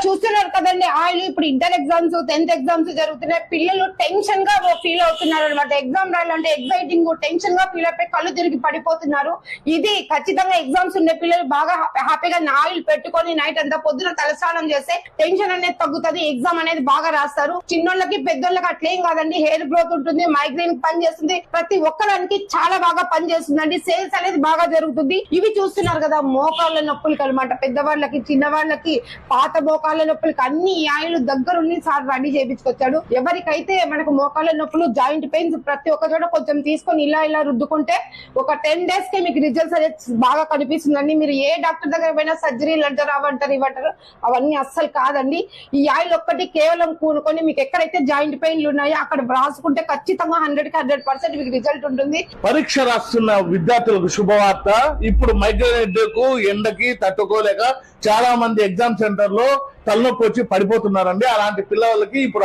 చూస్తున్నారు కదండి ఆయిల్ ఇప్పుడు ఇంటర్ ఎగ్జామ్స్ 10th ఎగ్జామ్స్ జరుగుతున్నాయి. పిల్లలు టెన్షన్ గా ఫీల్ అవుతున్నారు అనమాట. ఎగ్జామ్ రాయాలంటే ఎగ్జైటింగ్ టెన్షన్ గా ఫీల్ అయిపోయి కళ్ళు తిరిగి పడిపోతున్నారు. ఇది ఖచ్చితంగా ఎగ్జామ్స్ ఉండే పిల్లలు బాగా హ్యాపీగా ఆయిల్ పెట్టుకొని నైట్ అంతా పొద్దున తలస్నానం చేస్తే టెన్షన్ అనేది తగ్గుతుంది. ఎగ్జామ్ అనేది బాగా రాస్తారు. చిన్నోళ్ళకి పెద్దోళ్ళకి అట్లేం కాదండి. హెయిర్ గ్రోత్ ఉంటుంది, మైగ్రేన్ పని చేస్తుంది, ప్రతి ఒక్కదానికి చాలా బాగా పని చేస్తుందండి. సేల్స్ అనేది బాగా జరుగుతుంది. ఇవి చూస్తున్నారు కదా మోకాళ్ళ నొప్పులకి అనమాట. పెద్దవాళ్ళకి చిన్నవాళ్ళకి పాత మోకాళ్ళ నొప్పులకి అన్ని ఆయిల్ దగ్గరుండి సార్ రెడీ చేయించుకొచ్చాడు. ఎవరికైతే మనకు మోకాళ్ళ నొప్పులు జాయింట్ పెయిన్స్ ప్రతి ఒక్క చోట కొంచెం తీసుకొని ఇలా రుద్దుకుంటే ఒక 10 days కి మీకు రిజల్ట్స్ అనేది బాగా కనిపిస్తుందండి. మీరు ఏ డాక్టర్ దగ్గర పోయినా సర్జరీలు అంటారు అవంటారు ఇవంటారు, అవన్నీ అస్సలు కాదండి. ఈ ఆయిల్ ఒక్కటి కేవలం కూనుకొని మీకు ఎక్కడైతే జాయింట్ పెయిన్లు ఉన్నాయో అక్కడ రాసుకుంటే ఖచ్చితంగా 100% మీకు రిజల్ట్ ఉంటుంది. పరీక్ష రాస్తున్న విద్యార్థులకు శుభవార్త. ఇప్పుడు మైగ్రేన్ హెడ్ఏక్ ఎండకి తట్టుకోలేక చాలా మంది ఎగ్జామ్ సెంటర్ లో తలనొప్పి వచ్చి పడిపోతున్నారండి. అలాంటి పిల్లలకి ఇప్పుడు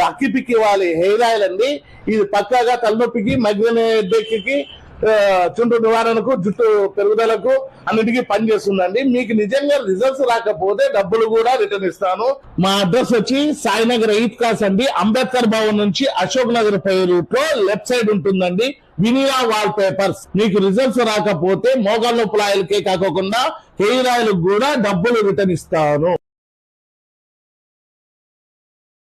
అక్కిపిక్కి వాలి హెయిర్ ఆయిల్ అండి. ఇది పక్కాగా తలనొప్పికి, మైగ్రేన్ హెడ్ఏక్ కి, చుండ్రు నివారణకు, జుట్టు పెరుగుదలకు అన్నిటికీ పనిచేస్తుందండి. మీకు నిజంగా రిజల్ట్స్ రాకపోతే డబ్బులు కూడా రిటర్న్ ఇస్తాను. మా అడ్రస్ వచ్చి సాయినగర్ 8th క్లాస్ అండి. అంబేద్కర్ భవన్ నుంచి అశోక్ నగర్ పై రూట్ లో లెఫ్ట్ సైడ్ ఉంటుందండి. వినియా వాల్ పేపర్స్. మీకు రిజల్ట్స్ రాకపోతే మోకాళ్ళ నొప్పుల ఆయిల్కే కాకుండా హెయిర్ ఆయిల్ కూడా డబ్బులు రిటర్న్ ఇస్తాను.